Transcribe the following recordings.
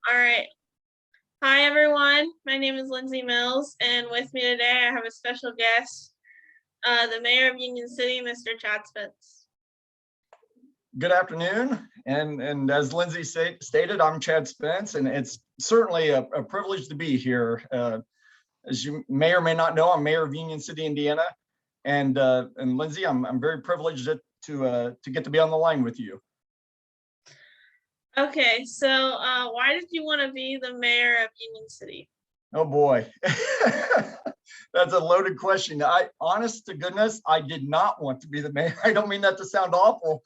All right. Hi, everyone. My name is Lindsay Mills, and with me today, I have a special guest, the Mayor of Union City, Mr. Chad Spence. Good afternoon, and as Lindsay stated, I'm Chad Spence, and it's certainly a privilege to be here. As you may or may not know, I'm Mayor of Union City, Indiana, and Lindsay, I'm very privileged to get to be on the line with you. Okay, so why did you want to be the Mayor of Union City? Oh boy, that's a loaded question. Honest to goodness, I did not want to be the mayor. I don't mean that to sound awful.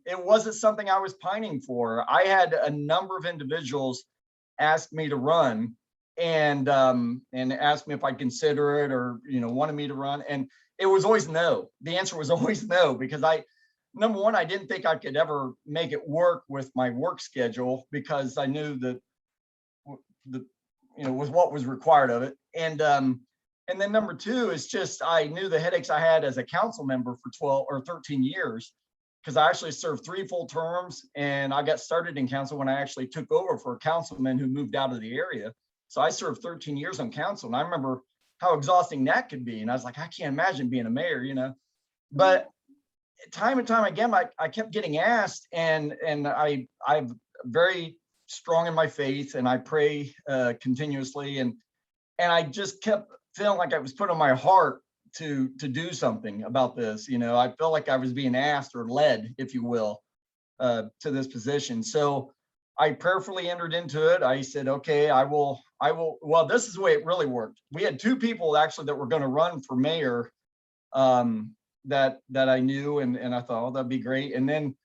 It wasn't something I was pining for. I had a number of individuals ask me to run and ask me if I'd consider it or wanted me to run, and it was always no. The answer was always no, because number one, I didn't think I could ever make it work with my work schedule, because I knew that with what was required of it, and then number two is just I knew the headaches I had as a council member for 12 or 13 years, because I actually served 3 full terms, and I got started in council when I actually took over for a councilman who moved out of the area. So I served 13 years on council, and I remember how exhausting that could be. And I was like, I can't imagine being a mayor. But time and time again, I kept getting asked, and I'm very strong in my faith, and I pray continuously, and I just kept feeling like I was put on my heart to do something about this. I felt like I was being asked or led, if you will, to this position. So I prayerfully entered into it. I said, okay, I will. Well, this is the way it really worked. We had 2 people actually that were going to run for mayor, that I knew, and I thought, oh, that'd be great. And then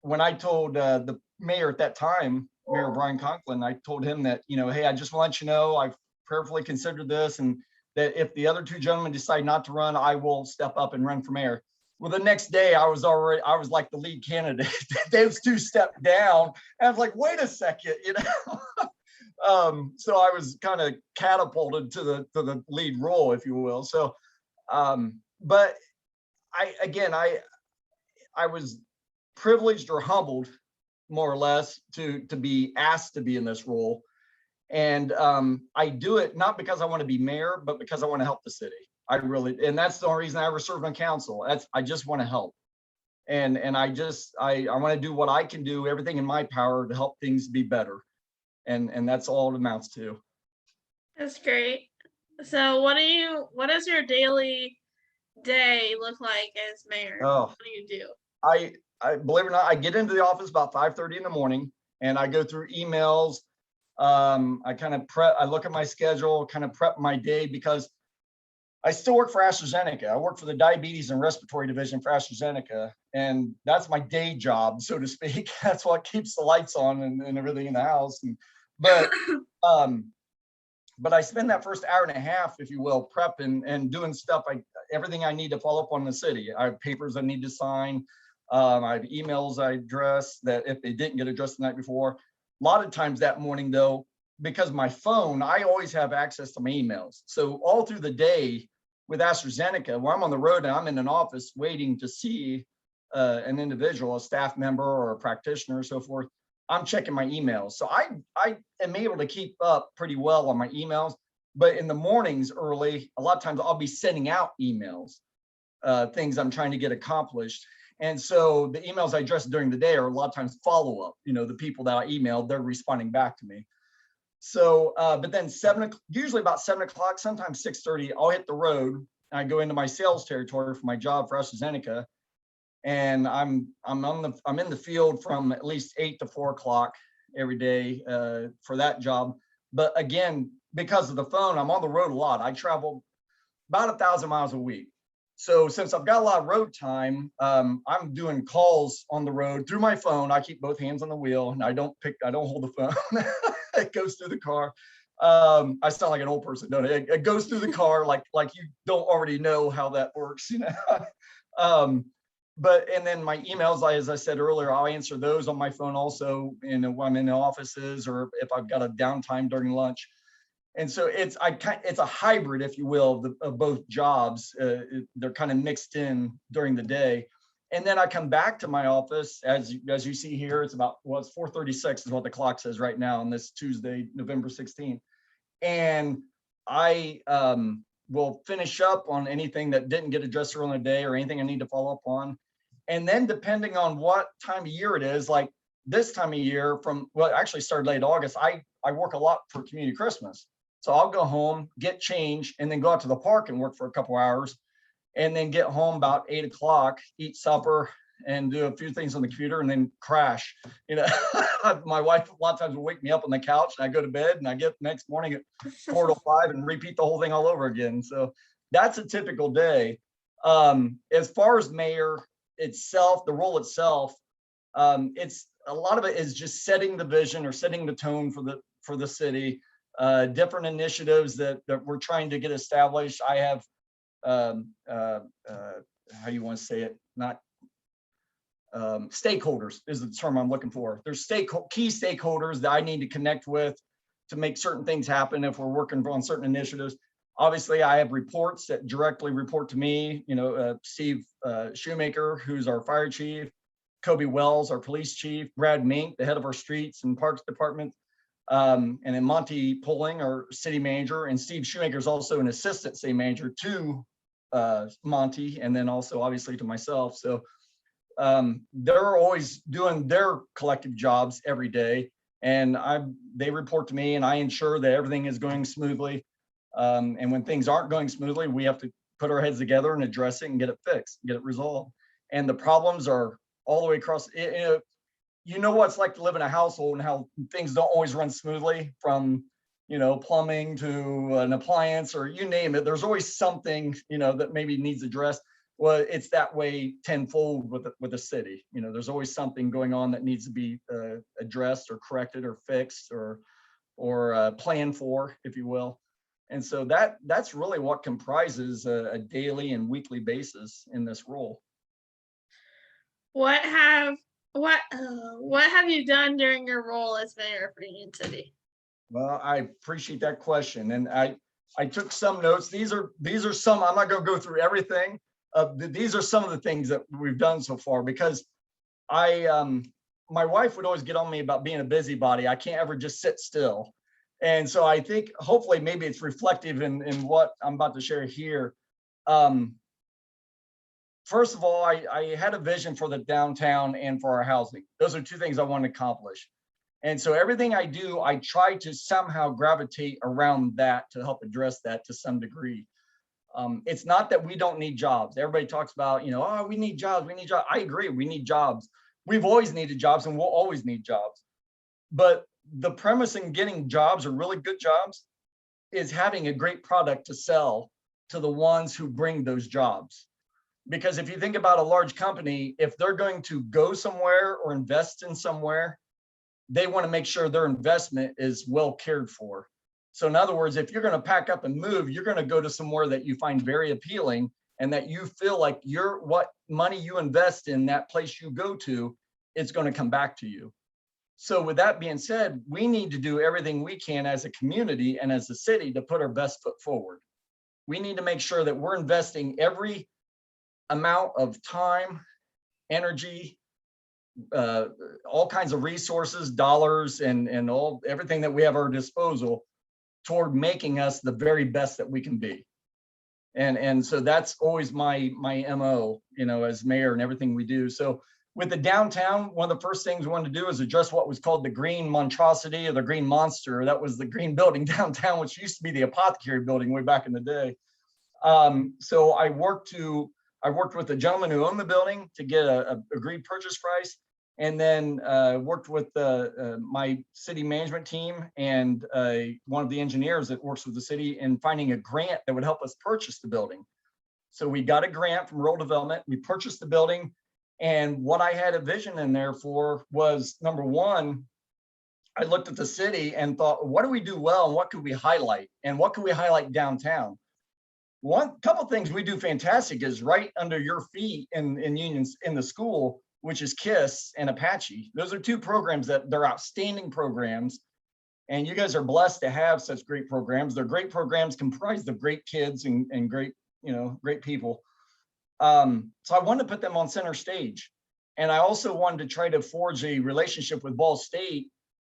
when I told the mayor at that time, Mayor Brian Conklin, I told him that, hey, I just want you to know I've prayerfully considered this, and that if the other 2 gentlemen decide not to run, I will step up and run for mayor. Well, the next day I was like the lead candidate. Those 2 stepped down, and I was like, wait a second, so I was kind of catapulted to the lead role, if you will. So, but I was privileged or humbled, more or less, to be asked to be in this role. And I do it not because I want to be mayor, but because I want to help the city. And that's the only reason I ever served on council. I just want to help. And I want to do what I can do, everything in my power to help things be better. And that's all it amounts to. That's great. So what does your daily day look like as mayor? Oh, what do you do? I believe it or not, I get into the office about 5:30 in the morning, and I go through emails. I kind of prep, I look at my schedule, kind of prep my day, because I still work for AstraZeneca. I work for the diabetes and respiratory division for AstraZeneca, and that's my day job, so to speak. That's what keeps the lights on and everything in the house. But I spend that first hour and a half, if you will, prepping and doing stuff, everything I need to follow up on the city. I have papers I need to sign. I have emails I address that if they didn't get addressed the night before. A lot of times that morning, though, because my phone, I always have access to my emails. So all through the day with AstraZeneca, when I'm on the road and I'm in an office waiting to see an individual, a staff member or a practitioner or so forth, I'm checking my emails. So I am able to keep up pretty well on my emails. But in the mornings early, a lot of times I'll be sending out emails, things I'm trying to get accomplished. And so the emails I address during the day are a lot of times follow up. The people that I emailed, they're responding back to me. So, but then usually about 7 o'clock, sometimes 6:30, I'll hit the road. And I go into my sales territory for my job for AstraZeneca, and I'm in the field from at least 8 to 4 o'clock every day for that job. But again, because of the phone, I'm on the road a lot. I travel about 1,000 miles a week. So since I've got a lot of road time, I'm doing calls on the road through my phone. I keep both hands on the wheel, and I don't hold the phone. It goes through the car. I sound like an old person, don't I? It goes through the car like you don't already know how that works, and then my emails, as I said earlier, I'll answer those on my phone also, when I'm in the offices or if I've got a downtime during lunch. And so it's a hybrid, if you will, of both jobs. They're kind of mixed in during the day. And then I come back to my office, as you see here, it's about, well, it's 4:36 is what the clock says right now on this Tuesday, November 16th. And I will finish up on anything that didn't get addressed earlier in the day or anything I need to follow up on. And then depending on what time of year it is, like this time of year from, well, it actually started late August, I work a lot for community Christmas. So I'll go home, get changed, and then go out to the park and work for a couple hours, and then get home about 8 o'clock, eat supper, and do a few things on the computer, and then crash. You know, my wife a lot of times will wake me up on the couch, and I go to bed, and I get next morning at 4 to 5 and repeat the whole thing all over again. So that's a typical day. As far as mayor itself, the role itself, it's a lot of it is just setting the vision or setting the tone for the city. Different initiatives that we're trying to get established. I have how you want to say it, not stakeholders is the term I'm looking for. There's key stakeholders that I need to connect with to make certain things happen if we're working on certain initiatives. Obviously, I have reports that directly report to me, Steve Shoemaker, who's our fire chief, Kobe Wells, our police chief, Brad Mink, the head of our streets and parks department, and then Monty Pulling, our city manager, and Steve Shoemaker is also an assistant city manager to Monty, and then also obviously to myself. So they're always doing their collective jobs every day, and they report to me, and I ensure that everything is going smoothly. And when things aren't going smoothly, we have to put our heads together and address it and get it fixed, get it resolved. And the problems are all the way across. You know what it's like to live in a household and how things don't always run smoothly, from plumbing to an appliance or you name it. There's always something that maybe needs addressed. Well, it's that way tenfold with the city. There's always something going on that needs to be addressed or corrected or fixed or planned for, if you will. And so that's really what comprises a daily and weekly basis in this role. What have you done during your role as mayor for Union City? Well, I appreciate that question, and I took some notes. These are some. I'm not going to go through everything. These are some of the things that we've done so far, because my wife would always get on me about being a busybody. I can't ever just sit still. And so I think hopefully maybe it's reflective in what I'm about to share here. First of all, I had a vision for the downtown and for our housing. Those are two things I want to accomplish. And so everything I do, I try to somehow gravitate around that to help address that to some degree. It's not that we don't need jobs. Everybody talks about, oh, we need jobs, we need jobs. I agree, we need jobs. We've always needed jobs and we'll always need jobs. But the premise in getting jobs, or really good jobs, is having a great product to sell to the ones who bring those jobs. Because if you think about a large company, if they're going to go somewhere or invest in somewhere, they want to make sure their investment is well cared for. So in other words, if you're going to pack up and move, you're going to go to somewhere that you find very appealing and that you feel like what money you invest in that place you go to, it's going to come back to you. So with that being said, we need to do everything we can as a community and as a city to put our best foot forward. We need to make sure that we're investing every amount of time, energy, all kinds of resources, dollars, and everything that we have at our disposal toward making us the very best that we can be. And so that's always my MO, as mayor and everything we do. So with the downtown, one of the first things we wanted to do is address what was called the green monstrosity or the green monster. That was the green building downtown, which used to be the apothecary building way back in the day. So I worked with the gentleman who owned the building to get a agreed purchase price, and then worked with my city management team and one of the engineers that works with the city in finding a grant that would help us purchase the building. So we got a grant from rural development. We purchased the building. And what I had a vision in there for was, number one, I looked at the city and thought, what do we do well and what could we highlight? And what can we highlight downtown? One couple things we do fantastic is right under your feet in Unions in the school, which is KISS and Apache. Those are two programs they're outstanding programs. And you guys are blessed to have such great programs. They're great programs comprised of great kids and great, great people. So I wanted to put them on center stage. And I also wanted to try to forge a relationship with Ball State,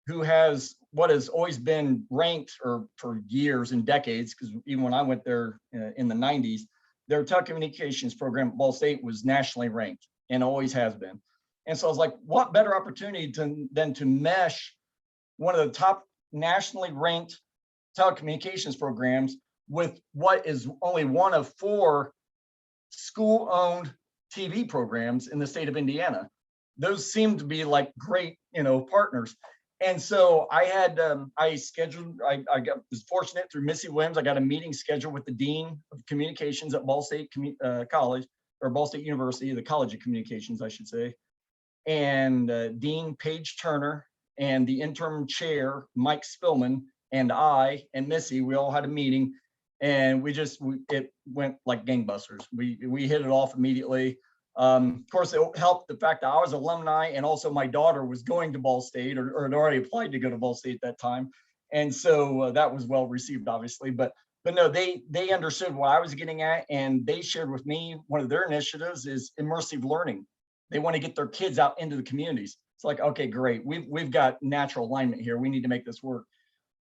who has what has always been ranked, or for years and decades, because even when I went there in the 90s, their telecommunications program at Ball State was nationally ranked and always has been. And so I was like, what better opportunity than to mesh one of the top nationally ranked telecommunications programs with what is only one of 4 school-owned TV programs in the state of Indiana. Those seem to be like great, partners. And so I had, I scheduled, was fortunate through Missy Williams. I got a meeting scheduled with the Dean of Communications at Ball State College, or Ball State University, the College of Communications, I should say, and Dean Paige Turner, and the interim chair, Mike Spillman, and I and Missy, we all had a meeting, and it went like gangbusters. We hit it off immediately. Of course, it helped the fact that I was alumni, and also my daughter was going to Ball State, or had already applied to go to Ball State at that time. And so that was well received, obviously. But no, they understood what I was getting at, and they shared with me one of their initiatives is immersive learning. They want to get their kids out into the communities. It's like, okay, great. We've got natural alignment here. We need to make this work.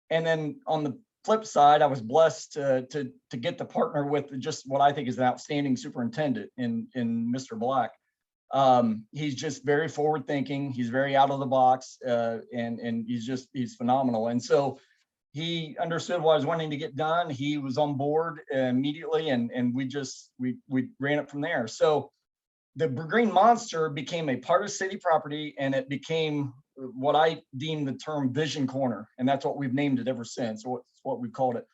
And then on the flip side, I was blessed to get to partner with just what I think is an outstanding superintendent in Mr. Black. He's just very forward thinking. He's very out of the box, and he's phenomenal. And so he understood what I was wanting to get done. He was on board immediately, and we ran it from there. So the Green Monster became a part of city property, and it became what I deem the term Vision Corner, and that's what we've named it ever since. Or it's what we've called it,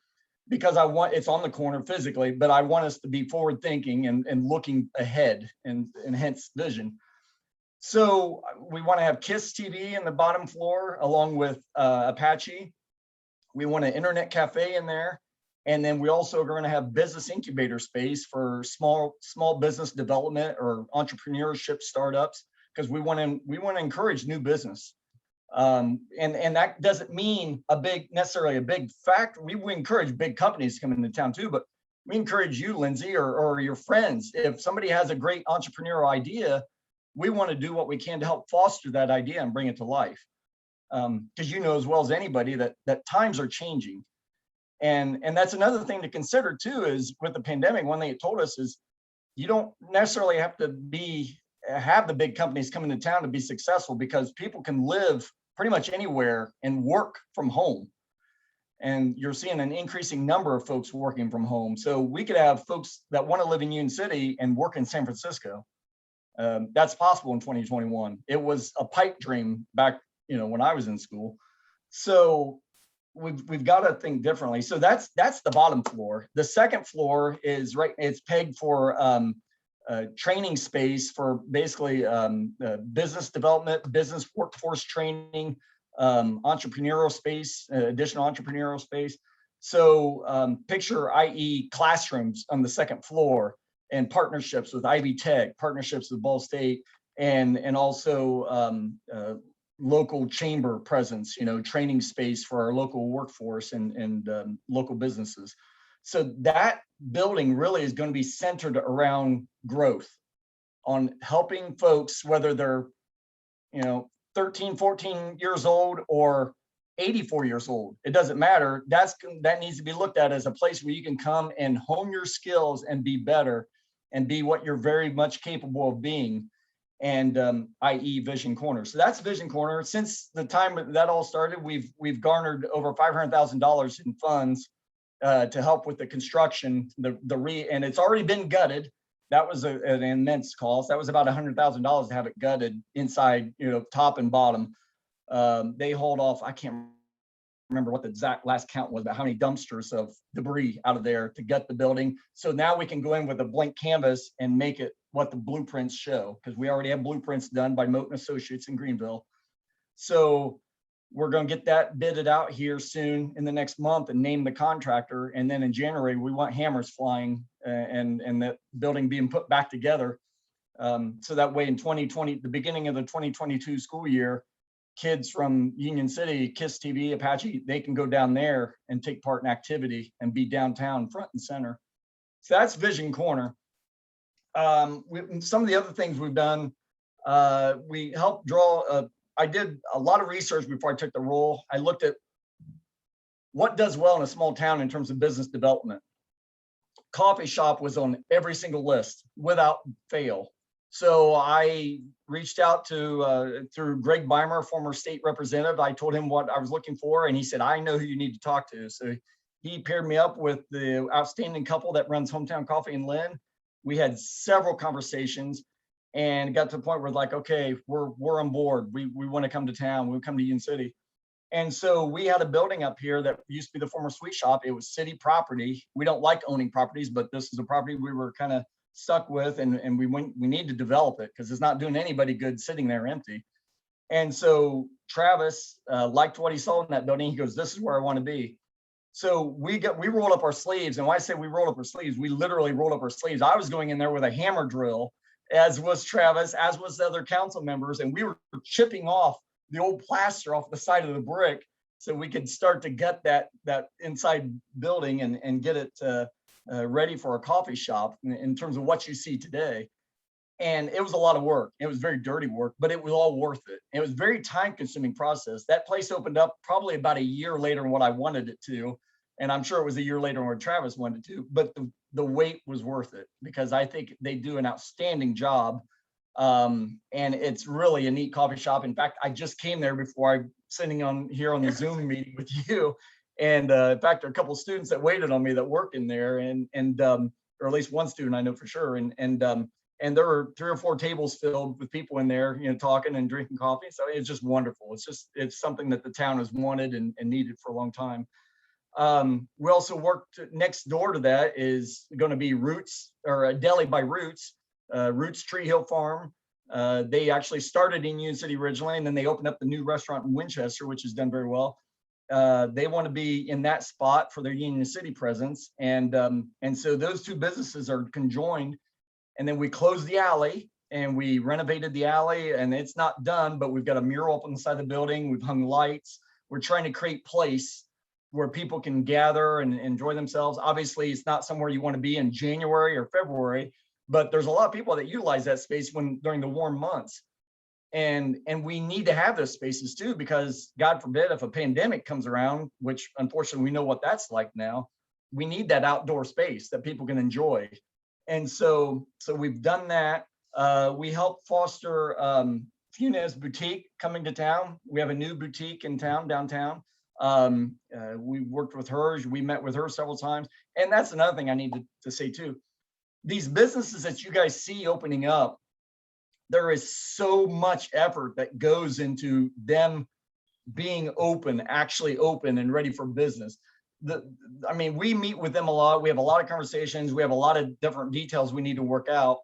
because it's on the corner physically, but I want us to be forward thinking and looking ahead, and hence vision. So we want to have KISS TV in the bottom floor along with Apache. We want an internet cafe in there. And then we also are going to have business incubator space for small business development or entrepreneurship startups, because we want to encourage new business. And that doesn't mean necessarily a big factory. We encourage big companies to come into town too, but we encourage you, Lindsay, or your friends. If somebody has a great entrepreneurial idea, we want to do what we can to help foster that idea and bring it to life. Because you know as well as anybody that times are changing. And that's another thing to consider too, is with the pandemic, one thing it told us is you don't necessarily have to have the big companies come into town to be successful, because people can live pretty much anywhere and work from home. And you're seeing an increasing number of folks working from home. So we could have folks that want to live in Union City and work in San Francisco. That's possible in 2021. It was a pipe dream back, when I was in school. So we've got to think differently. So that's the bottom floor. The second floor is it's pegged for training space for basically business development, business workforce training, entrepreneurial space, additional entrepreneurial space. So picture, i.e. classrooms on the second floor, and partnerships with Ivy Tech, partnerships with Ball State, and also local chamber presence, training space for our local workforce and local businesses. So that building really is going to be centered around growth, on helping folks, whether they're, 13, 14 years old or 84 years old. It doesn't matter. That needs to be looked at as a place where you can come and hone your skills and be better and be what you're very much capable of being. And i.e. Vision Corner. So that's Vision Corner. Since the time that all started, we've garnered over $500,000 in funds to help with the construction, and it's already been gutted. That was an immense cost. That was about $100,000 to have it gutted inside, top and bottom. They hauled off, I can't remember what the exact last count was, about how many dumpsters of debris out of there to gut the building. So now we can go in with a blank canvas and make it what the blueprints show, because we already have blueprints done by Moten Associates in Greenville. So we're going to get that bidded out here soon in the next month and name the contractor. And then in January, we want hammers flying and that building being put back together. So that way in 2020, the beginning of the 2022 school year, kids from Union City, KISS TV, Apache, they can go down there and take part in activity and be downtown front and center. So that's Vision Corner. Some of the other things we've done, we helped draw, I did a lot of research before I took the role. I looked at what does well in a small town in terms of business development. Coffee shop was on every single list without fail. So I reached out to through Greg Beimer, former state representative. I told him what I was looking for, and he said, "I know who you need to talk to." So he paired me up with the outstanding couple that runs Hometown Coffee in Lynn. We had several conversations and got to the point where like, okay, we're on board. We want to come to town. We come to Union City. And so we had a building up here that used to be the former sweet shop. It was city property. We don't like owning properties, but this is a property we were kind of stuck with, and we need to develop it because it's not doing anybody good sitting there empty. And so Travis liked what he saw in that building. He goes, "This is where I want to be." So we rolled up our sleeves. And when I say we rolled up our sleeves, we literally rolled up our sleeves. I was going in there with a hammer drill, as was Travis, as was the other council members, and we were chipping off the old plaster off the side of the brick so we could start to get that inside building and get it ready for a coffee shop in terms of what you see today. And it was a lot of work. It was very dirty work, but it was all worth it. It was a very time consuming process. That place opened up probably about a year later than what I wanted it to. And I'm sure it was a year later when Travis wanted to, but the wait was worth it because I think they do an outstanding job. And it's really a neat coffee shop. In fact, I just came there before I'm sitting on here on the Zoom meeting with you. And in fact, there are a couple of students that waited on me that work in there, and or at least one student I know for sure. And there were 3 or 4 tables filled with people in there, talking and drinking coffee. So it's just wonderful. It's something that the town has wanted and needed for a long time. We also worked next door to that is going to be Roots, or a Deli by Roots. Roots Tree Hill Farm. They actually started in Union City originally, and then they opened up the new restaurant in Winchester, which has done very well. They want to be in that spot for their Union City presence, and so those 2 businesses are conjoined. And then we closed the alley and we renovated the alley, and it's not done, but we've got a mural up on the side of the building. We've hung lights. We're trying to create place where people can gather and enjoy themselves. Obviously, it's not somewhere you want to be in January or February, but there's a lot of people that utilize that space during the warm months. And we need to have those spaces too, because God forbid if a pandemic comes around, which unfortunately we know what that's like now, we need that outdoor space that people can enjoy. And so we've done that. We help foster Funes Boutique coming to town. We have a new boutique in town, downtown. We worked with her. We met with her several times. And that's another thing I need to say too. These businesses that you guys see opening up, there is so much effort that goes into them being open, actually open and ready for business. I mean, we meet with them a lot. We have a lot of conversations. We have a lot of different details we need to work out.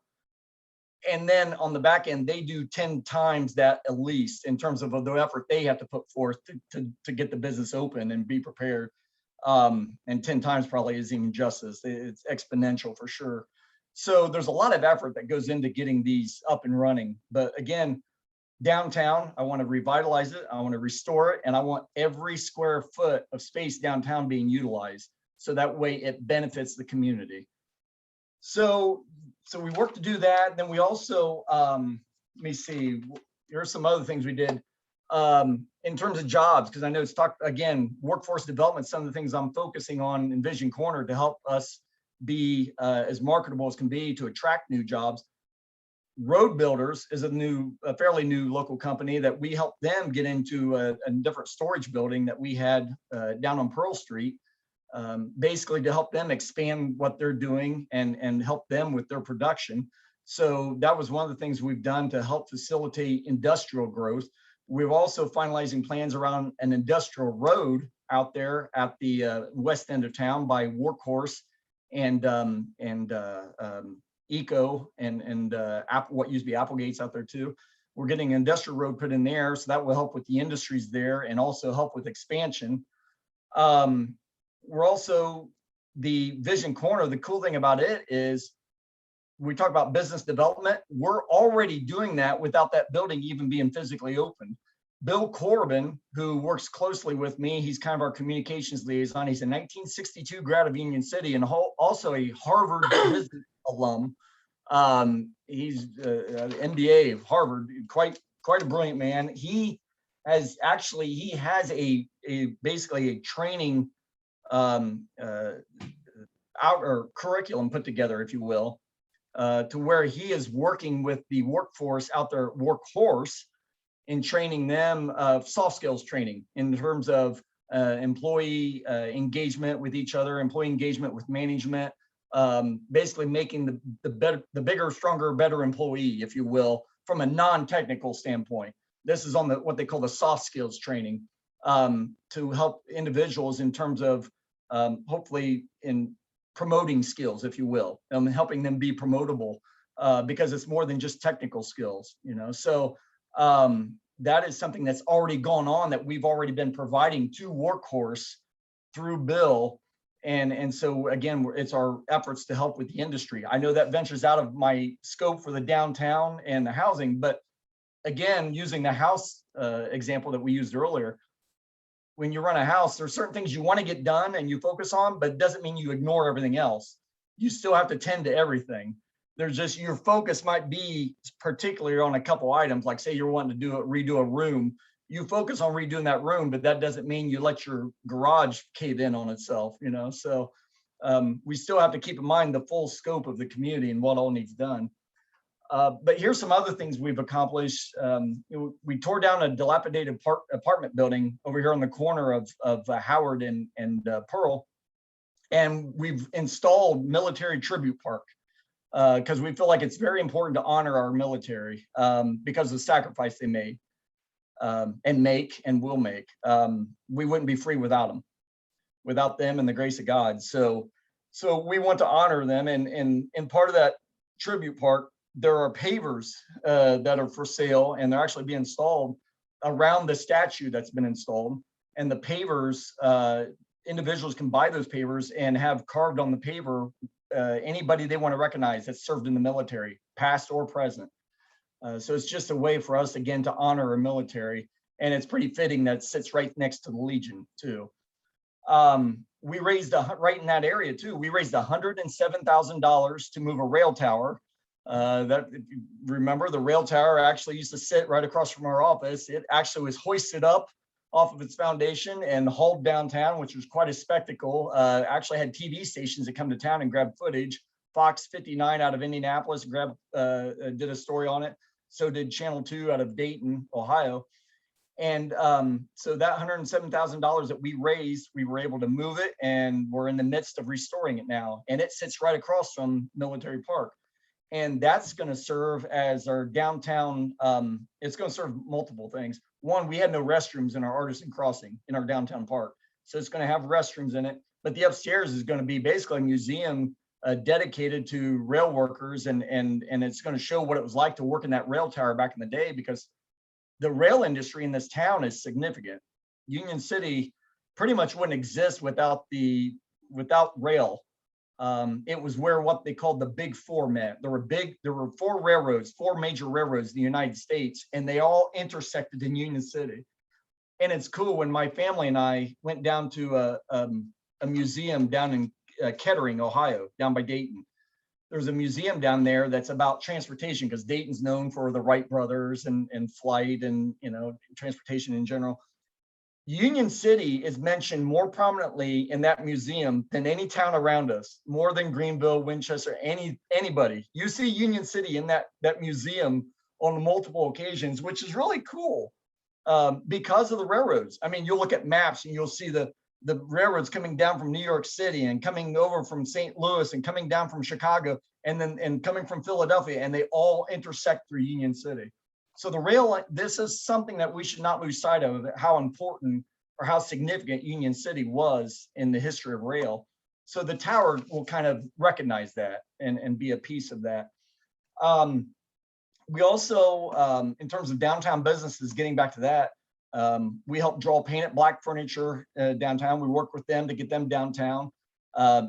And then on the back end, they do 10 times that at least in terms of the effort they have to put forth to get the business open and be prepared. And 10 times probably isn't even justice. It's exponential for sure. So there's a lot of effort that goes into getting these up and running. But again, downtown, I want to revitalize it. I want to restore it. And I want every square foot of space downtown being utilized. So that way it benefits the community. So we work to do that. Then we also, let me see, here are some other things we did in terms of jobs, because I know it's talked, again, workforce development, some of the things I'm focusing on in Vision Corner to help us be as marketable as can be to attract new jobs. Road Builders is a fairly new local company that we helped them get into a different storage building that we had down on Pearl Street, basically to help them expand what they're doing and help them with their production. So that was one of the things we've done to help facilitate industrial growth. We're also finalizing plans around an industrial road out there at the west end of town by Workhorse and Eco and what used to be Applegate's out there too. We're getting an industrial road put in there, so that will help with the industries there and also help with expansion. We're also, the Vision Corner, the cool thing about it is we talk about business development. We're already doing that without that building even being physically open. Bill Corbin, who works closely with me, he's kind of our communications liaison. He's a 1962 grad of Union City and also a Harvard business alum. He's MBA of Harvard, quite a brilliant man. He has basically a training out or curriculum put together, if you will, to where he is working with the workforce out there, workhorse, in training them of soft skills training in terms of employee engagement with each other, employee engagement with management, basically making the bigger, stronger, better employee, if you will, from a non-technical standpoint. This is on what they call the soft skills training, to help individuals in terms of hopefully in promoting skills, if you will, helping them be promotable, because it's more than just technical skills, So that is something that's already gone on, that we've already been providing to Workhorse through Bill. And so again, it's our efforts to help with the industry. I know that ventures out of my scope for the downtown and the housing, but again, using the house example that we used earlier, when you run a house, there's certain things you want to get done and you focus on, but it doesn't mean you ignore everything else. You still have to tend to everything. There's just, your focus might be particularly on a couple items, like say you're wanting to redo a room. You focus on redoing that room, but that doesn't mean you let your garage cave in on itself, So we still have to keep in mind the full scope of the community and what all needs done. But here's some other things we've accomplished. We tore down a dilapidated apartment building over here on the corner of Howard and Pearl, and we've installed military tribute park because we feel like it's very important to honor our military because of the sacrifice they made and will make. We wouldn't be free without them and the grace of God. So we want to honor them, and part of that tribute park, there are pavers that are for sale, and they're actually being installed around the statue that's been installed. And the pavers, individuals can buy those pavers and have carved on the paver anybody they want to recognize that's served in the military, past or present. So it's just a way for us, again, to honor our military. And it's pretty fitting that it sits right next to the Legion, too. We raised, right in that area, too, we raised $107,000 to move a rail tower. That, if you remember, the rail tower actually used to sit right across from our office. It actually was hoisted up off of its foundation and hauled downtown, which was quite a spectacle. Actually had TV stations that come to town and grab footage. Fox 59 out of Indianapolis did a story on it. So did Channel 2 out of Dayton, Ohio. And so that $107,000 that we raised, we were able to move it, and we're in the midst of restoring it now. And it sits right across from Military Park. And that's going to serve as our downtown. It's going to serve multiple things. One, we had no restrooms in our Artisan Crossing in our downtown park. So it's going to have restrooms in it. But the upstairs is going to be basically a museum dedicated to rail workers. And it's going to show what it was like to work in that rail tower back in the day, because the rail industry in this town is significant. Union City pretty much wouldn't exist without rail. It was where what they called the Big Four met. There were four major railroads in the United States, and they all intersected in Union City. And it's cool, when my family and I went down to a museum down in Kettering, Ohio, down by Dayton. There's a museum down there that's about transportation, because Dayton's known for the Wright brothers and flight and transportation in general. Union City is mentioned more prominently in that museum than any town around us, more than Greenville, Winchester, anybody. You see Union City in that museum on multiple occasions, which is really cool because of the railroads. I mean, you'll look at maps and you'll see the railroads coming down from New York City and coming over from St. Louis and coming down from Chicago and coming from Philadelphia, and they all intersect through Union City. So this is something that we should not lose sight of, how important or how significant Union City was in the history of rail. So the tower will kind of recognize that and be a piece of that. We also, in terms of downtown businesses, getting back to that, we help draw painted black furniture downtown. We work with them to get them downtown.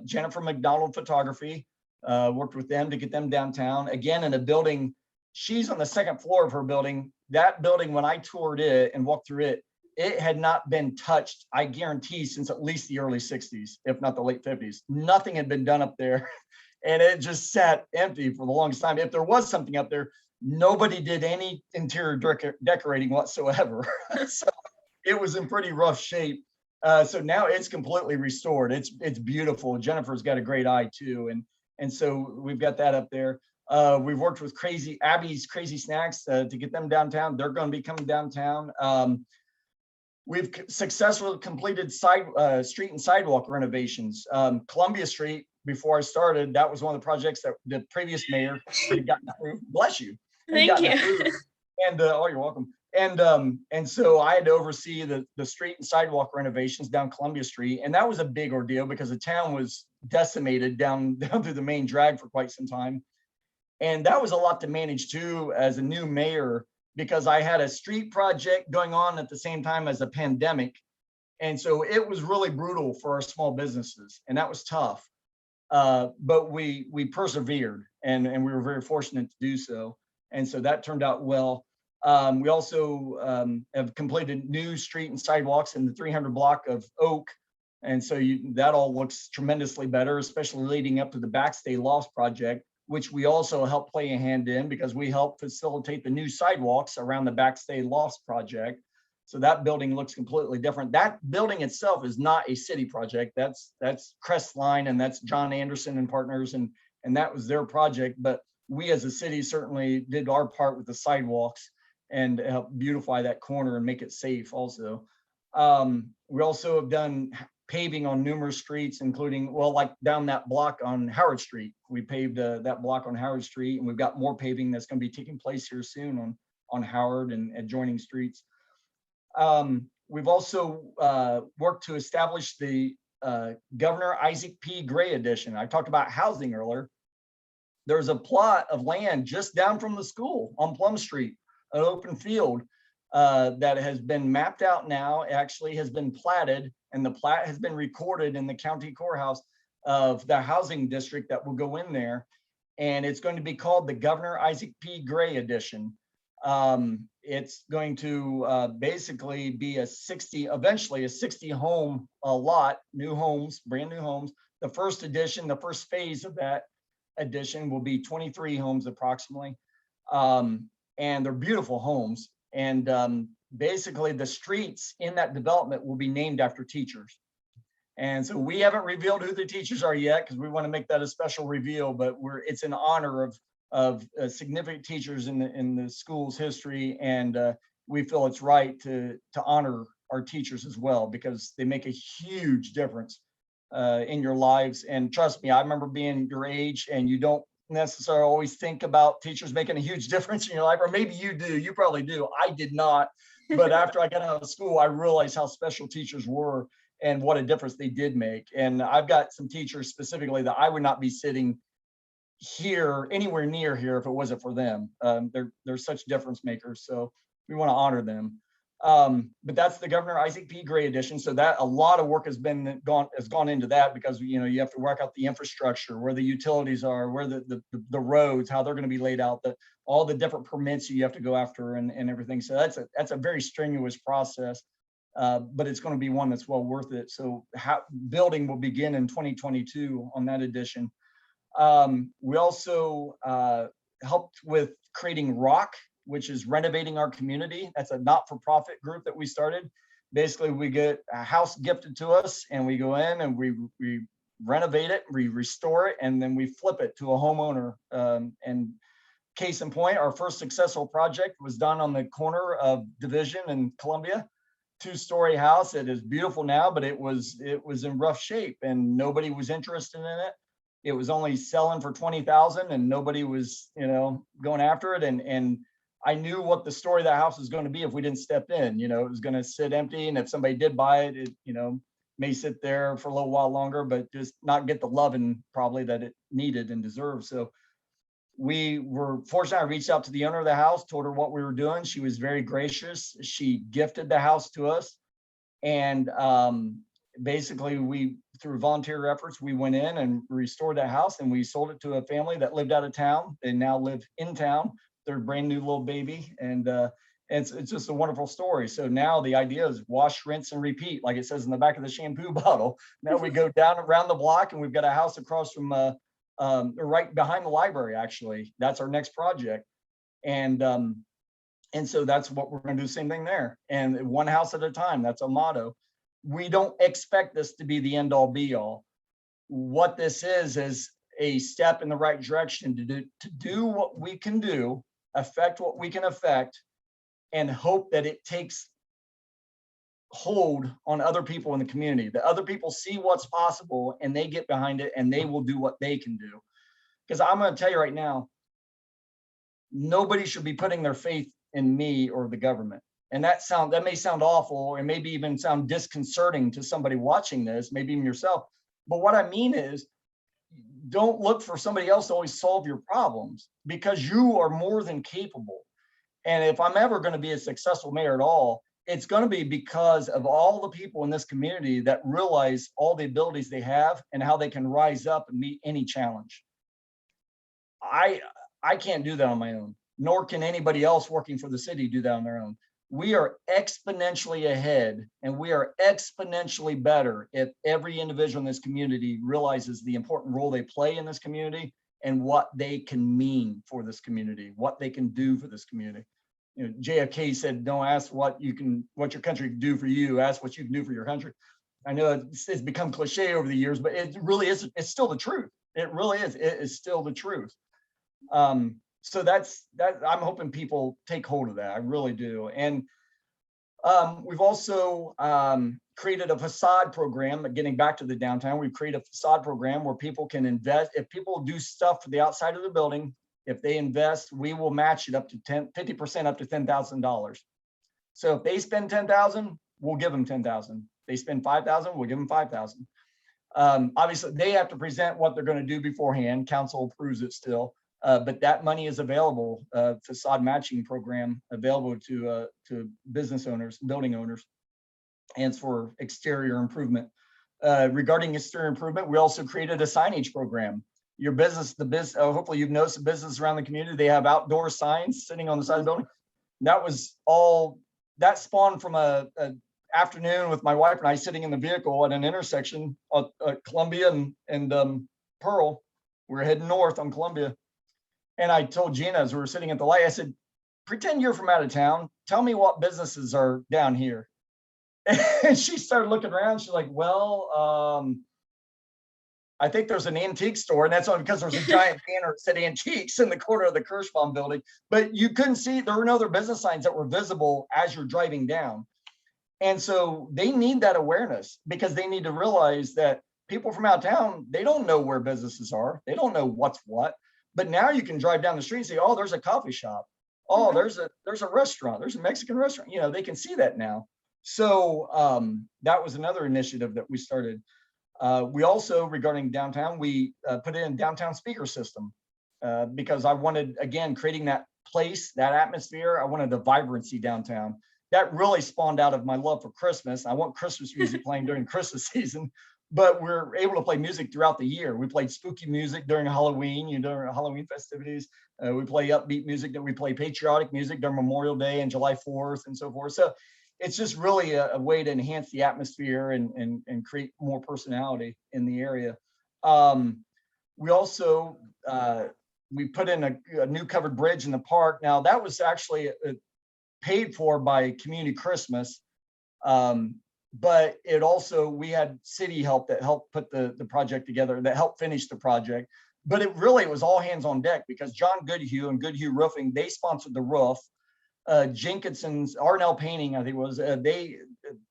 Jennifer McDonald Photography, worked with them to get them downtown. Again, in a building, she's on the second floor of her building. That building, when I toured it and walked through it, it had not been touched, I guarantee, since at least the early 60s, if not the late 50s. Nothing had been done up there. and it just sat empty for the longest time. If there was something up there, nobody did any interior decorating whatsoever. So it was in pretty rough shape. So now it's completely restored. It's beautiful. Jennifer's got a great eye too, and so we've got that up there. We've worked with Abby's Crazy Snacks to get them downtown. They're going to be coming downtown. We've successfully completed street and sidewalk renovations. Columbia Street, before I started, that was one of the projects that the previous mayor had gotten approved. Bless you. Thank you. And oh, you're welcome. And so I had to oversee the street and sidewalk renovations down Columbia Street, and that was a big ordeal because the town was decimated down through the main drag for quite some time, and that was a lot to manage too as a new mayor, because I had a street project going on at the same time as a pandemic, and so it was really brutal for our small businesses, and that was tough. But we persevered, and we were very fortunate to do so, and so that turned out well. We also have completed new street and sidewalks in the 300 block of Oak. And so that all looks tremendously better, especially leading up to the Backstay Loft project, which we also help play a hand in because we help facilitate the new sidewalks around the Backstay Loft project. So that building looks completely different. That building itself is not a city project. That's Crestline, and that's John Anderson and partners, and that was their project. But we as a city certainly did our part with the sidewalks and help beautify that corner and make it safe also. We also have done paving on numerous streets, including, well, like down that block on Howard Street. We paved that block on Howard Street, and we've got more paving that's going to be taking place here soon on Howard and adjoining streets. We've also worked to establish the Governor Isaac P. Gray Edition. I talked about housing earlier. There's a plot of land just down from the school on Plum Street, an open field that has been mapped out now. It actually has been platted, and the plat has been recorded in the county courthouse of the housing district that will go in there. And it's going to be called the Governor Isaac P. Gray Edition. It's going to basically be eventually a 60 home lot, new homes, brand new homes. The first edition, the first phase of that edition will be 23 homes approximately. And they're beautiful homes. And basically the streets in that development will be named after teachers. And so we haven't revealed who the teachers are yet because we want to make that a special reveal, but it's in honor of significant teachers in the school's history. And we feel it's right to honor our teachers as well, because they make a huge difference in your lives. And trust me, I remember being your age, and you don't necessarily always think about teachers making a huge difference in your life, or maybe you do, you probably do. I did not, but after I got out of school, I realized how special teachers were and what a difference they did make. And I've got some teachers specifically that I would not be sitting here, anywhere near here, if it wasn't for them. They're such difference makers, so we want to honor them. But that's the Governor Isaac P. Gray Edition. So that a lot of work has gone into that, because you have to work out the infrastructure, where the utilities are, where the roads, how they're going to be laid out, all the different permits you have to go after and everything. So that's a very strenuous process, but it's going to be one that's well worth it. So building will begin in 2022 on that edition. We also helped with creating ROCK, which is renovating our community. That's a not-for-profit group that we started. Basically, we get a house gifted to us, and we go in and we renovate it, we restore it, and then we flip it to a homeowner. And case in point, our first successful project was done on the corner of Division and Columbia. 2-story house. It is beautiful now, but it was in rough shape, and nobody was interested in it. It was only selling for 20,000, and nobody was, going after it. And I knew what the story of that house was going to be if we didn't step in. It was going to sit empty, and if somebody did buy it, it may sit there for a little while longer, but just not get the loving probably that it needed and deserved. So we were fortunate. I reached out to the owner of the house, told her what we were doing. She was very gracious. She gifted the house to us, and basically through volunteer efforts, we went in and restored that house, and we sold it to a family that lived out of town. They now live in town. Their brand new little baby, and it's just a wonderful story. So now the idea is wash, rinse, and repeat, like it says in the back of the shampoo bottle. Now we go down around the block, and we've got a house across from right behind the library, actually. That's our next project. And so that's what we're going to do, same thing there. And one house at a time, that's a motto. We don't expect this to be the end all be all. What this is a step in the right direction to do what we can do, affect what we can affect, and hope that it takes hold on other people in the community, that other people see what's possible and they get behind it and they will do what they can do. Because I'm going to tell you right now, nobody should be putting their faith in me or the government. And that may sound awful and maybe even sound disconcerting to somebody watching this, maybe even yourself. But what I mean is, don't look for somebody else to always solve your problems, because you are more than capable. And if I'm ever going to be a successful mayor at all, it's going to be because of all the people in this community that realize all the abilities they have and how they can rise up and meet any challenge. I can't do that on my own, nor can anybody else working for the city do that on their own. We are exponentially ahead and we are exponentially better if every individual in this community realizes the important role they play in this community and what they can mean for this community, what they can do for this community. You know, JFK said, don't ask what your country can do for you, ask what you can do for your country. I know it's become cliche over the years, but it really is, it's still the truth. It really is, it is still the truth. So that's I'm hoping people take hold of that. I really do. And we've also created a facade program. Getting back to the downtown, we've created a facade program where people can invest. If people do stuff for the outside of the building, if they invest, we will match it up to 50% up to $10,000. So if they spend 10,000, we'll give them 10,000. They spend 5,000, we'll give them 5,000. Obviously, they have to present what they're going to do beforehand. Council approves it still. But that money is available, facade matching program available to business owners, building owners, and it's for exterior improvement. Regarding exterior improvement, we also created a signage program. Your business, hopefully you've noticed the business around the community, they have outdoor signs sitting on the side of the building. That spawned from a afternoon with my wife and I sitting in the vehicle at an intersection at Columbia and Pearl. We're heading north on Columbia. And I told Gina as we were sitting at the light, I said, pretend you're from out of town. Tell me what businesses are down here. And she started looking around. She's like, well, I think there's an antique store. And that's only because there's a giant banner that said antiques in the corner of the Kirschbaum building. But you couldn't see, there were no other business signs that were visible as you're driving down. And so they need that awareness, because they need to realize that people from out of town, they don't know where businesses are. They don't know what's what. But now you can drive down the street and say, oh, there's a coffee shop. Oh, there's a restaurant. There's a Mexican restaurant. You know, they can see that now. So that was another initiative that we started. We also, regarding downtown, we put in a downtown speaker system because I wanted, again, creating that place, that atmosphere. I wanted the vibrancy downtown. That really spawned out of my love for Christmas. I want Christmas music playing during Christmas season. But we're able to play music throughout the year. We played spooky music during Halloween, during Halloween festivities. We play upbeat music, that we play patriotic music during Memorial Day and July 4th and so forth. So it's just really a way to enhance the atmosphere and create more personality in the area. We also, we put in a new covered bridge in the park. Now that was actually paid for by Community Christmas. But it also, we had city help that helped put the project together, that helped finish the project. But it was all hands on deck, because John Goodhue and Goodhue Roofing, they sponsored the roof. Jenkinson's R&L Painting, I think it was,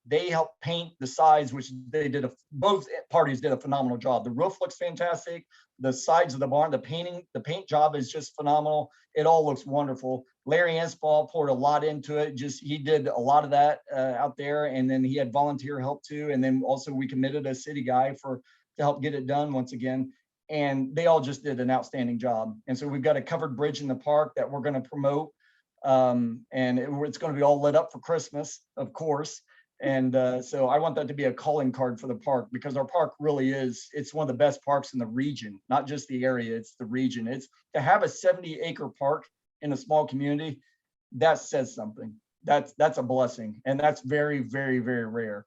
they helped paint the sides, which they did, both parties did a phenomenal job. The roof looks fantastic. The sides of the barn, the paint job is just phenomenal. It all looks wonderful. Larry Anspaugh poured a lot into it. He did a lot of that out there. And then he had volunteer help too. And then also we committed a city guy to help get it done once again. And they all just did an outstanding job. And so we've got a covered bridge in the park that we're going to promote. And it's going to be all lit up for Christmas, of course. And so I want that to be a calling card for the park, because our park really it's one of the best parks in the region, not just the area, it's the region. It's to have a 70-acre park in a small community, that says something. That's a blessing. And that's very, very, very rare.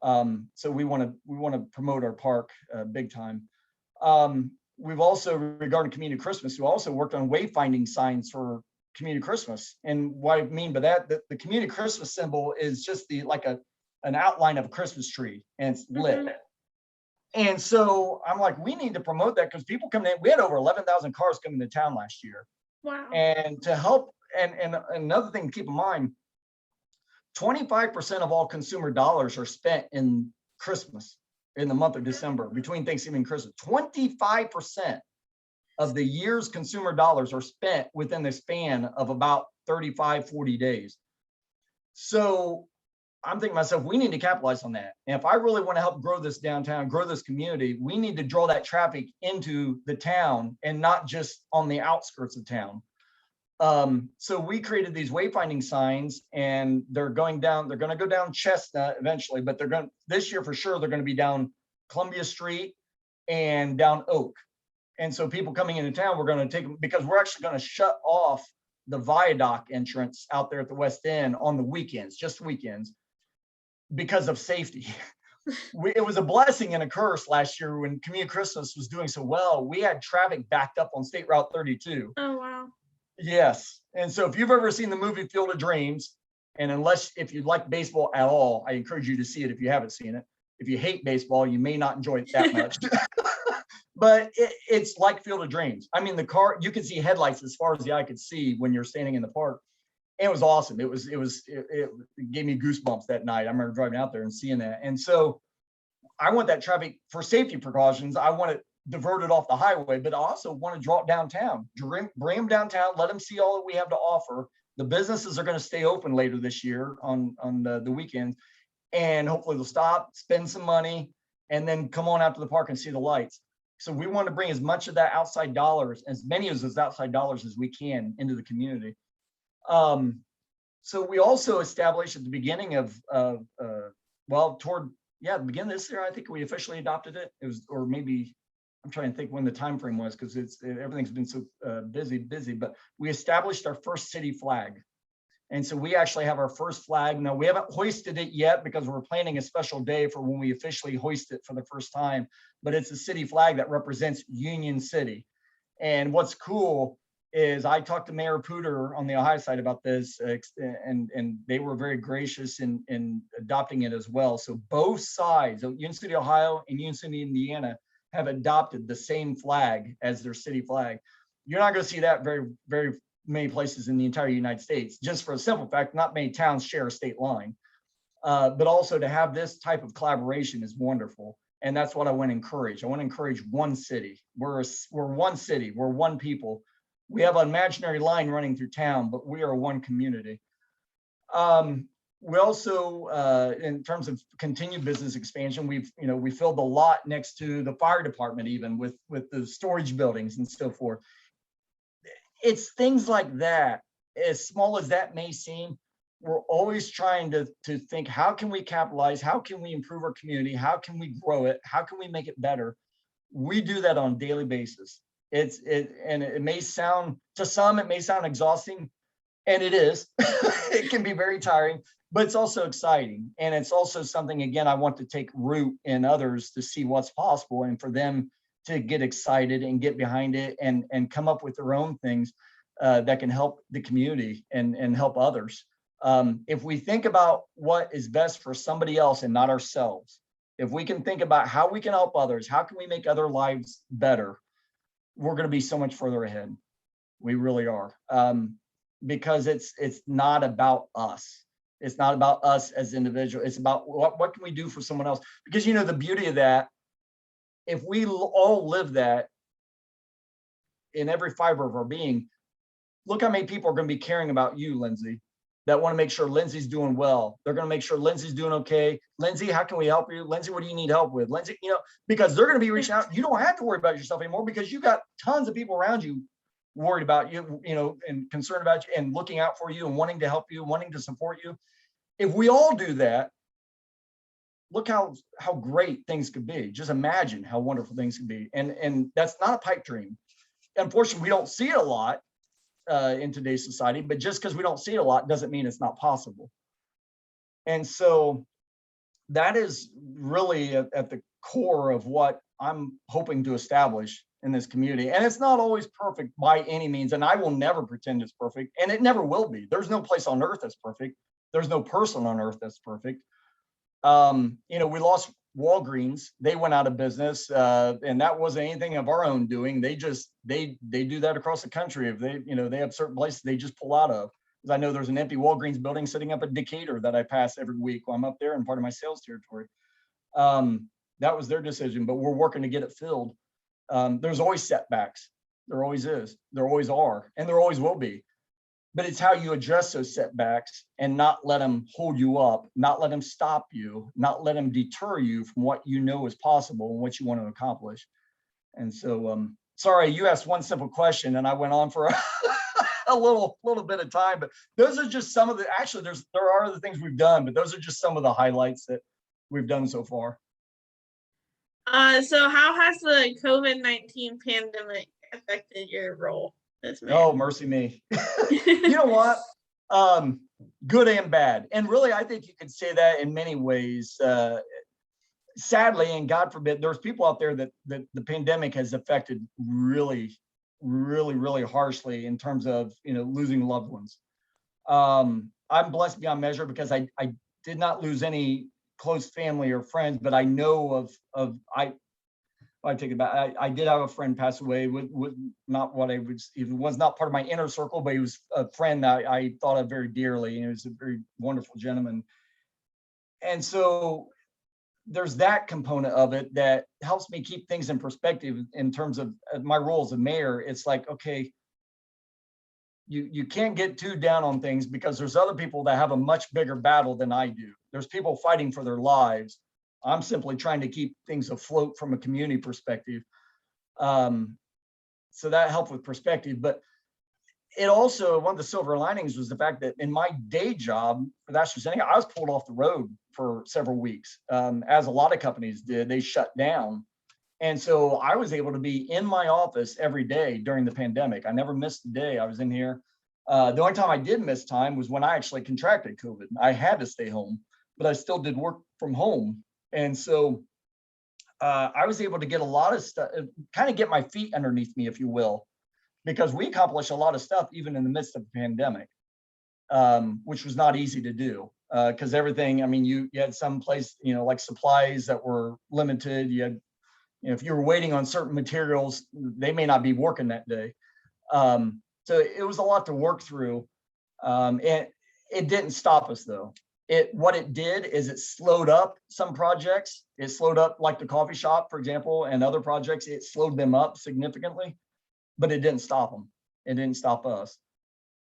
So we want to promote our park big time. we've also, regarding community Christmas, we also worked on wayfinding signs for community Christmas. And what I mean by that, the community Christmas symbol is just an outline of a Christmas tree, and it's lit. Mhm. And so I'm like, we need to promote that, because people come in. We had over 11,000 cars coming to town last year. Wow. And to help, and another thing to keep in mind, 25% of all consumer dollars are spent in Christmas, in the month of December, between Thanksgiving and Christmas. 25% of the year's consumer dollars are spent within the span of about 35, 40 days. So I'm thinking to myself, we need to capitalize on that. And if I really want to help grow this downtown, grow this community, we need to draw that traffic into the town and not just on the outskirts of town. So we created these wayfinding signs, and they're going to go down Chestnut eventually, but this year for sure, they're going to be down Columbia Street and down Oak. And so people coming into town, we're going to take them, because we're actually going to shut off the viaduct entrance out there at the West End on the weekends, just weekends, because of safety. It was a blessing and a curse last year when Community Christmas was doing so well. We had traffic backed up on State Route 32. Oh, wow. Yes. And so if you've ever seen the movie Field of Dreams, and if you like baseball at all, I encourage you to see it if you haven't seen it. If you hate baseball, you may not enjoy it that much. But it's like Field of Dreams. I mean, the car, you can see headlights as far as the eye could see when you're standing in the park. And it was awesome. It gave me goosebumps that night. I remember driving out there and seeing that. And so I want that traffic for safety precautions. I want it diverted off the highway, but I also want to draw it downtown, bring them downtown, let them see all that we have to offer. The businesses are going to stay open later this year on the weekends, and hopefully they'll stop, spend some money, and then come on out to the park and see the lights. So we want to bring as much of that outside dollars, as many of those outside dollars as we can, into the community. So we also established at the beginning of the beginning of this year, I think we officially adopted it. It was, or maybe I'm trying to think when the time frame was, because everything's been so busy, but we established our first city flag. And so we actually have our first flag. Now, we haven't hoisted it yet because we're planning a special day for when we officially hoist it for the first time, but it's a city flag that represents Union City. And what's cool is I talked to Mayor Pooter on the Ohio side about this, and they were very gracious in adopting it as well. So both sides, Union City, Ohio and Union City, Indiana, have adopted the same flag as their city flag. You're not going to see that very, very many places in the entire United States, just for a simple fact, not many towns share a state line. But also to have this type of collaboration is wonderful. And that's what I want to encourage. I want to encourage one city. We're one city. We're one people. We have an imaginary line running through town, but we are one community. We also, in terms of continued business expansion, we filled the lot next to the fire department, even with the storage buildings and so forth. It's things like that, as small as that may seem, we're always trying to think, how can we capitalize? How can we improve our community? How can we grow it? How can we make it better? We do that on a daily basis. And it may sound, to some, it may sound exhausting, and it is. It can be very tiring, but it's also exciting. And it's also something, again, I want to take root in others to see what's possible, and for them to get excited and get behind it and come up with their own things that can help the community and help others. If we think about what is best for somebody else and not ourselves, if we can think about how we can help others, how can we make other lives better, we're going to be so much further ahead. We really are. Because it's not about us. It's not about us as individuals. It's about what can we do for someone else? Because, the beauty of that, if we all live that in every fiber of our being, look how many people are going to be caring about you, Lindsay, that want to make sure Lindsay's doing well. They're going to make sure Lindsay's doing okay. Lindsay, how can we help you? Lindsay, what do you need help with? Lindsay, because they're going to be reaching out. You don't have to worry about yourself anymore, because you got tons of people around you worried about you, and concerned about you and looking out for you and wanting to help you, wanting to support you. If we all do that, look how great things could be. Just imagine how wonderful things could be. And that's not a pipe dream. Unfortunately, we don't see it a lot in today's society, but just because we don't see it a lot doesn't mean it's not possible. And so that is really at the core of what I'm hoping to establish in this community. And it's not always perfect by any means. And I will never pretend it's perfect. And it never will be. There's no place on earth that's perfect. There's no person on earth that's perfect. We lost Walgreens. They went out of business, and that wasn't anything of our own doing. They do that across the country. If they have certain places they just pull out of. Because I know there's an empty Walgreens building sitting up at Decatur that I pass every week while I'm up there and part of my sales territory. That was their decision, but we're working to get it filled. There's always setbacks. There always is. There always are, and there always will be. But it's how you address those setbacks and not let them hold you up, not let them stop you, not let them deter you from what you know is possible and what you want to accomplish. And so, sorry, you asked one simple question and I went on for a little bit of time, but those are just some of the, actually there are other things we've done, but those are just some of the highlights that we've done so far. So how has the COVID-19 pandemic affected your role as mayor? Oh, mercy me. You know what? Good and bad. And really, I think you could say that in many ways. Sadly, and God forbid, there's people out there that the pandemic has affected really, really, really harshly in terms of, losing loved ones. I'm blessed beyond measure because I did not lose any close family or friends, but I know I take it back. I did have a friend pass away with not what I would, it was not part of my inner circle, but he was a friend that I thought of very dearly. And he was a very wonderful gentleman. And so there's that component of it that helps me keep things in perspective in terms of my role as a mayor. It's like, okay, you can't get too down on things because there's other people that have a much bigger battle than I do. There's people fighting for their lives. I'm simply trying to keep things afloat from a community perspective. So that helped with perspective. But it also, one of the silver linings was the fact that in my day job for AstraZeneca, I was pulled off the road for several weeks, as a lot of companies did. They shut down. And so I was able to be in my office every day during the pandemic. I never missed a day. I was in here. The only time I did miss time was when I actually contracted COVID. I had to stay home, but I still did work from home. And so I was able to get a lot of stuff, kind of get my feet underneath me, if you will, because we accomplished a lot of stuff even in the midst of the pandemic, which was not easy to do because everything, I mean, you had some place, like supplies that were limited. You had, if you were waiting on certain materials, they may not be working that day. So it was a lot to work through. And it didn't stop us though. What it did is it slowed up some projects. It slowed up like the coffee shop, for example, and other projects. It slowed them up significantly, but it didn't stop them. It didn't stop us.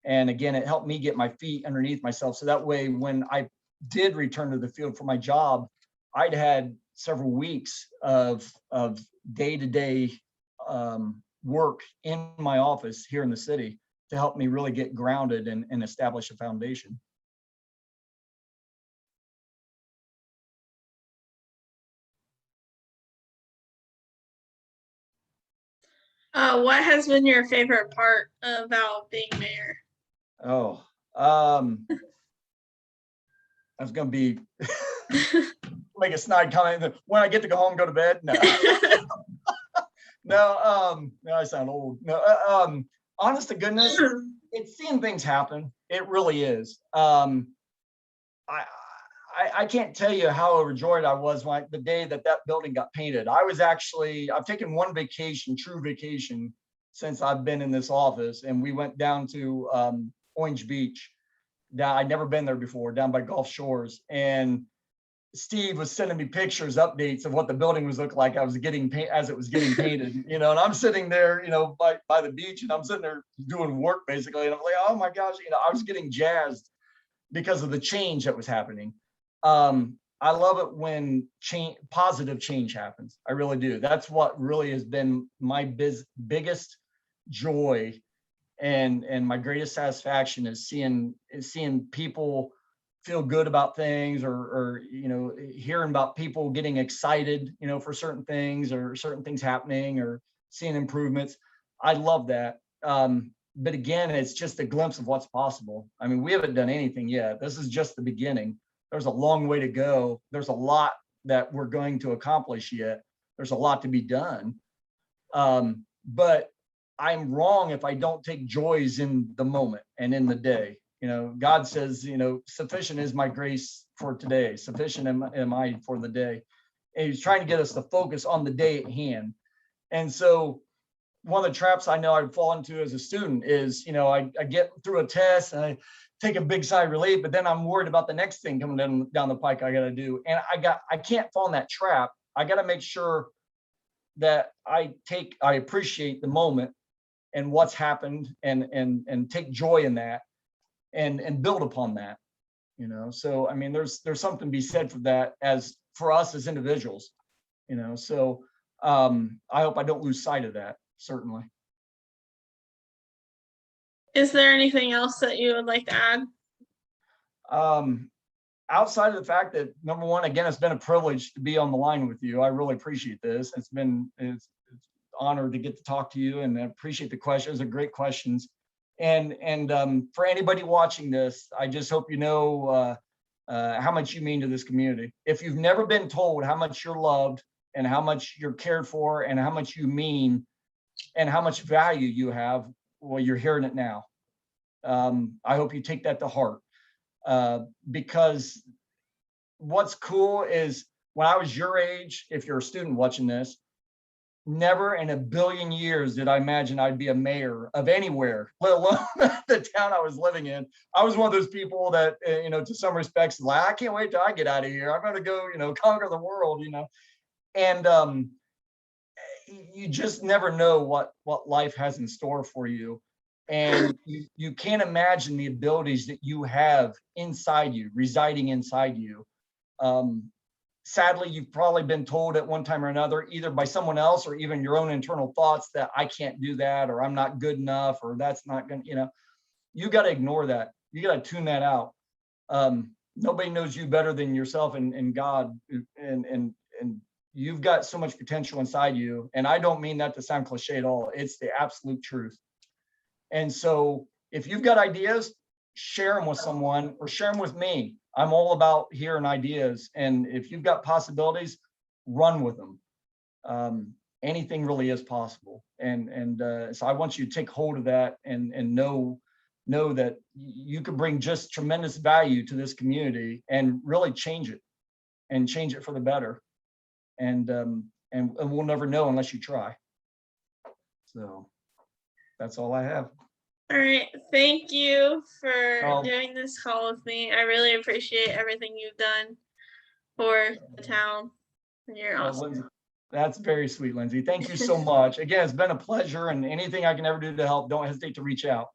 And again, it helped me get my feet underneath myself. So that way, when I did return to the field for my job, I'd had several weeks of day-to-day work in my office here in the city to help me really get grounded and establish a foundation. What has been your favorite part about being mayor? Oh, that's going to be make a snide comment. When I get to go home, go to bed. No, no, I sound old. No, honest to goodness, it's seeing things happen. It really is. I can't tell you how overjoyed I was when the day that building got painted. I've taken one vacation, true vacation, since I've been in this office, and we went down to Orange Beach. I'd never been there before, down by Gulf Shores, and Steve was sending me pictures, updates of what the building was looking like. As it was getting painted, and I'm sitting there, by the beach, and I'm sitting there doing work basically, and I'm like, oh my gosh, I was getting jazzed because of the change that was happening. I love it when positive change happens. I really do. That's what really has been my biggest joy and my greatest satisfaction is seeing people feel good about things or hearing about people getting excited, for certain things or certain things happening or seeing improvements. I love that. But again, it's just a glimpse of what's possible. I mean, we haven't done anything yet. This is just the beginning. There's a long way to go. There's a lot that we're going to accomplish yet. There's a lot to be done. But I'm wrong if I don't take joys in the moment and in the day. God says, sufficient is my grace for today. Sufficient am I for the day. And he's trying to get us to focus on the day at hand. And so one of the traps I know I'd fall into as a student is, I get through a test and I take a big sigh of relief, but then I'm worried about the next thing coming down the pike I got to do. And I can't fall in that trap. I got to make sure that I appreciate the moment and what's happened and take joy in that and build upon that, So, I mean, there's something to be said for that for us as individuals, so I hope I don't lose sight of that, certainly. Is there anything else that you would like to add? Outside of the fact that, number one, again, it's been a privilege to be on the line with you. I really appreciate this. It's an honor to get to talk to you, and I appreciate the questions. They're great questions. And for anybody watching this, I just hope you know how much you mean to this community. If you've never been told how much you're loved and how much you're cared for and how much you mean and how much value you have, well, you're hearing it now. I hope you take that to heart, because what's cool is when I was your age, if you're a student watching this, never in a billion years did I imagine I'd be a mayor of anywhere, let alone the town I was living in. I was one of those people that, to some respects, like, I can't wait till I get out of here. I'm going to go, conquer the world, and you just never know what life has in store for you. And you can't imagine the abilities that you have inside you, residing inside you. Sadly, you've probably been told at one time or another, either by someone else or even your own internal thoughts, that I can't do that, or I'm not good enough, or that's not going to, you got to ignore that. You got to tune that out. Nobody knows you better than yourself and God. And you've got so much potential inside you. And I don't mean that to sound cliche at all. It's the absolute truth. And so if you've got ideas, share them with someone or share them with me. I'm all about hearing ideas. And if you've got possibilities, run with them. Anything really is possible. And so I want you to take hold of that and know that you can bring just tremendous value to this community and really change it for the better. And we'll never know unless you try. So that's all I have. All right. Thank you for doing this call with me. I really appreciate everything you've done for the town. You're awesome. Lindsay, that's very sweet, Lindsay. Thank you so much. Again, it's been a pleasure, and anything I can ever do to help, don't hesitate to reach out.